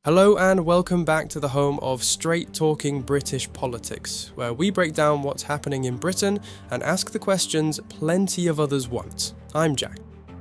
Hello and welcome back to the home of straight-talking British politics, where we break down what's happening in Britain and ask the questions plenty of others won't. I'm Jack.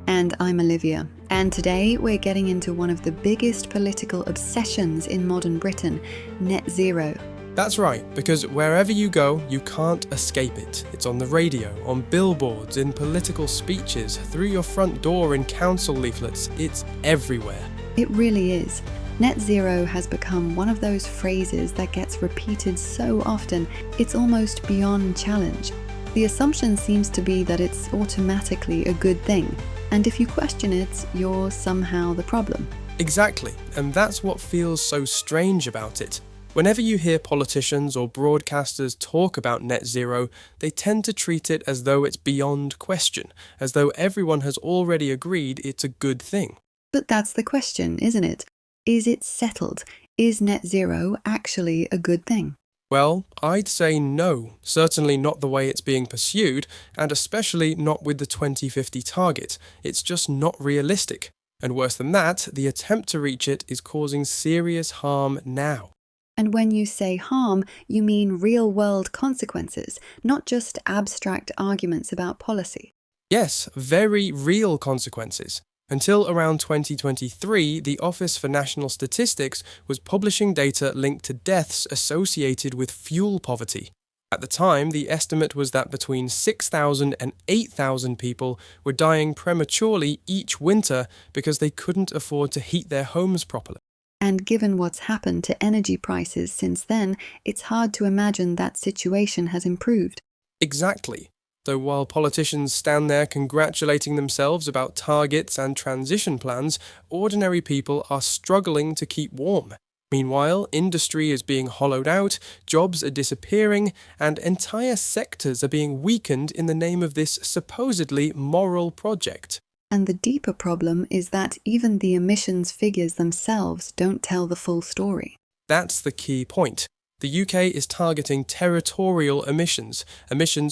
And I'm Olivia. And today we're getting into one of the biggest political obsessions in modern Britain, net zero. That's right, because wherever you go, you can't escape it. It's on the radio, on billboards, in political speeches, through your front door in council leaflets. It's everywhere. It really is. Net zero has become one of those phrases that gets repeated so often, it's almost beyond challenge. The assumption seems to be that it's automatically a good thing, and if you question it, you're somehow the problem. Exactly, and that's what feels so strange about it. Whenever you hear politicians or broadcasters talk about net zero, they tend to treat it as though it's beyond question, as though everyone has already agreed it's a good thing. But that's the question, isn't it? Is it settled? Is net zero actually a good thing? Well, I'd say no, certainly not the way it's being pursued, and especially not with the 2050 target. It's just not realistic. And worse than that, the attempt to reach it is causing serious harm now. And when you say harm, you mean real-world consequences, not just abstract arguments about policy. Yes, very real consequences. Until around 2023, the Office for National Statistics was publishing data linked to deaths associated with fuel poverty. At the time, the estimate was that between 6,000 and 8,000 people were dying prematurely each winter because they couldn't afford to heat their homes properly. And given what's happened to energy prices since then, it's hard to imagine that situation has improved. Exactly. Though while politicians stand there congratulating themselves about targets and transition plans, ordinary people are struggling to keep warm. Meanwhile, industry is being hollowed out, jobs are disappearing, and entire sectors are being weakened in the name of this supposedly moral project. And the deeper problem is that even the emissions figures themselves don't tell the full story. That's the key point. The UK is targeting territorial emissions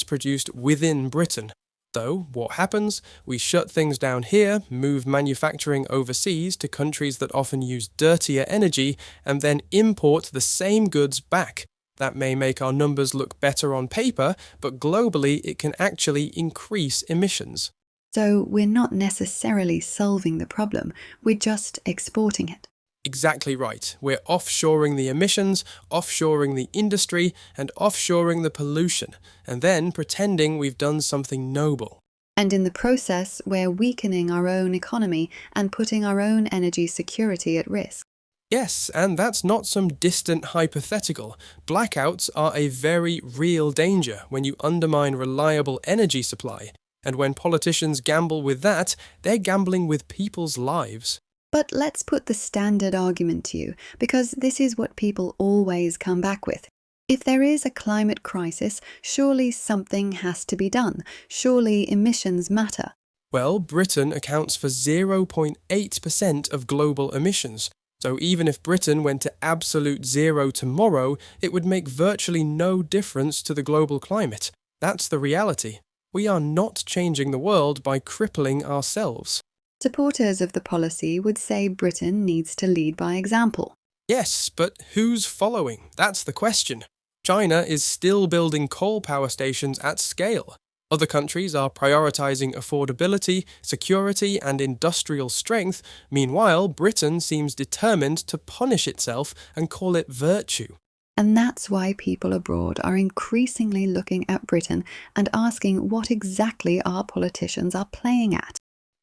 produced within Britain. Though, what happens? We shut things down here, move manufacturing overseas to countries that often use dirtier energy, and then import the same goods back. That may make our numbers look better on paper, but globally it can actually increase emissions. So we're not necessarily solving the problem, we're just exporting it. Exactly right. We're offshoring the emissions, offshoring the industry, and offshoring the pollution, and then pretending we've done something noble. And in the process, we're weakening our own economy and putting our own energy security at risk. Yes, and that's not some distant hypothetical. Blackouts are a very real danger when you undermine reliable energy supply. And when politicians gamble with that, they're gambling with people's lives. But let's put the standard argument to you, because this is what people always come back with. If there is a climate crisis, surely something has to be done. Surely emissions matter. Well, Britain accounts for 0.8% of global emissions. So even if Britain went to absolute zero tomorrow, it would make virtually no difference to the global climate. That's the reality. We are not changing the world by crippling ourselves. Supporters of the policy would say Britain needs to lead by example. Yes, but who's following? That's the question. China is still building coal power stations at scale. Other countries are prioritizing affordability, security, and industrial strength. Meanwhile, Britain seems determined to punish itself and call it virtue. And that's why people abroad are increasingly looking at Britain and asking what exactly our politicians are playing at.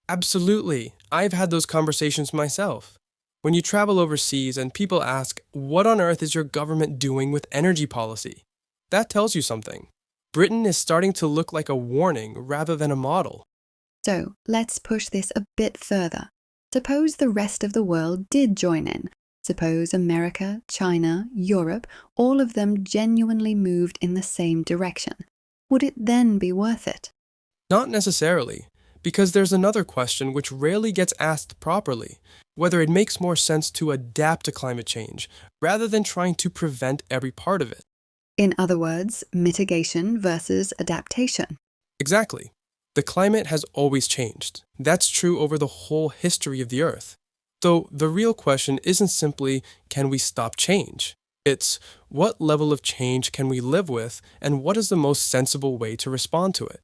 Absolutely. I've had those conversations myself. When you travel overseas and people ask, what on earth is your government doing with energy policy? That tells you something. Britain is starting to look like a warning rather than a model. So let's push this a bit further. Suppose the rest of the world did join in. Suppose America, China, Europe, all of them genuinely moved in the same direction. Would it then be worth it? Not necessarily. Because there's another question which rarely gets asked properly, whether it makes more sense to adapt to climate change rather than trying to prevent every part of it. In other words, mitigation versus adaptation. Exactly. The climate has always changed. That's true over the whole history of the Earth. So the real question isn't simply, can we stop change? It's, what level of change can we live with, and what is the most sensible way to respond to it?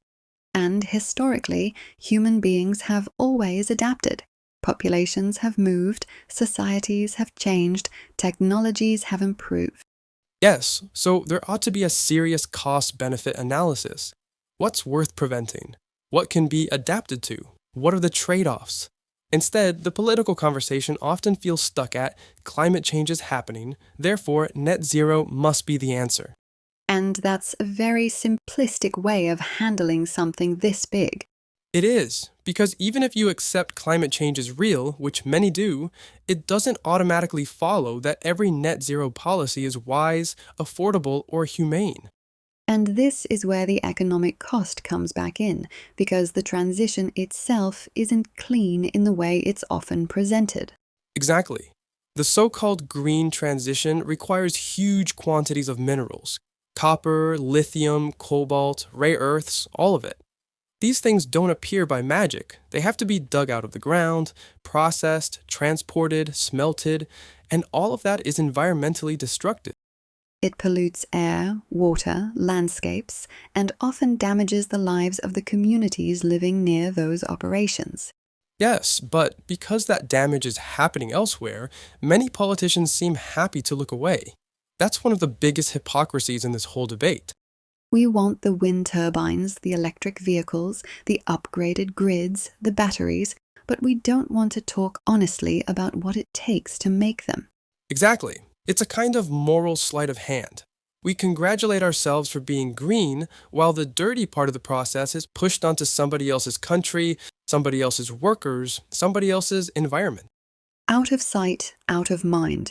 And historically, human beings have always adapted. Populations have moved, societies have changed, technologies have improved. Yes, so there ought to be a serious cost-benefit analysis. What's worth preventing? What can be adapted to? What are the trade-offs? Instead, the political conversation often feels stuck at climate change is happening, therefore net zero must be the answer. And that's a very simplistic way of handling something this big. It is, because even if you accept climate change is real, which many do, it doesn't automatically follow that every net zero policy is wise, affordable, or humane. And this is where the economic cost comes back in, because the transition itself isn't clean in the way it's often presented. Exactly. The so-called green transition requires huge quantities of minerals: copper, lithium, cobalt, rare earths, all of it. These things don't appear by magic. They have to be dug out of the ground, processed, transported, smelted, and all of that is environmentally destructive. It pollutes air, water, landscapes, and often damages the lives of the communities living near those operations. Yes, but because that damage is happening elsewhere, many politicians seem happy to look away. That's one of the biggest hypocrisies in this whole debate. We want the wind turbines, the electric vehicles, the upgraded grids, the batteries, but we don't want to talk honestly about what it takes to make them. Exactly. It's a kind of moral sleight of hand. We congratulate ourselves for being green, while the dirty part of the process is pushed onto somebody else's country, somebody else's workers, somebody else's environment. Out of sight, out of mind.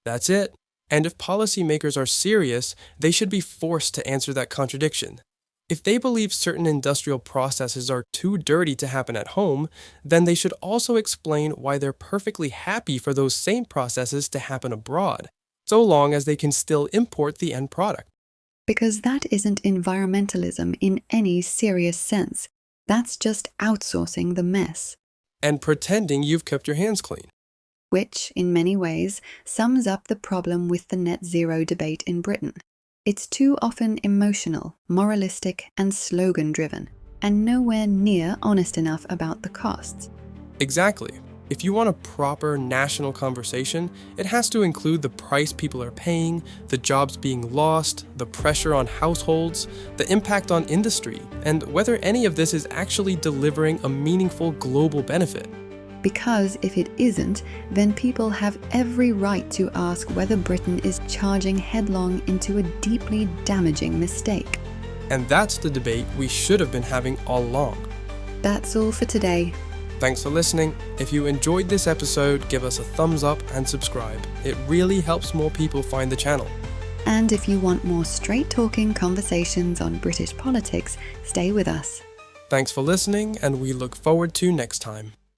That's it. And if policymakers are serious, they should be forced to answer that contradiction. If they believe certain industrial processes are too dirty to happen at home, then they should also explain why they're perfectly happy for those same processes to happen abroad, so long as they can still import the end product. Because that isn't environmentalism in any serious sense. That's just outsourcing the mess. And pretending you've kept your hands clean. Which, in many ways, sums up the problem with the net zero debate in Britain. It's too often emotional, moralistic, and slogan-driven, and nowhere near honest enough about the costs. Exactly. If you want a proper national conversation, it has to include the price people are paying, the jobs being lost, the pressure on households, the impact on industry, and whether any of this is actually delivering a meaningful global benefit. Because if it isn't, then people have every right to ask whether Britain is charging headlong into a deeply damaging mistake. And that's the debate we should have been having all along. That's all for today. Thanks for listening. If you enjoyed this episode, give us a thumbs up and subscribe. It really helps more people find the channel. And if you want more straight-talking conversations on British politics, stay with us. Thanks for listening, and we look forward to next time.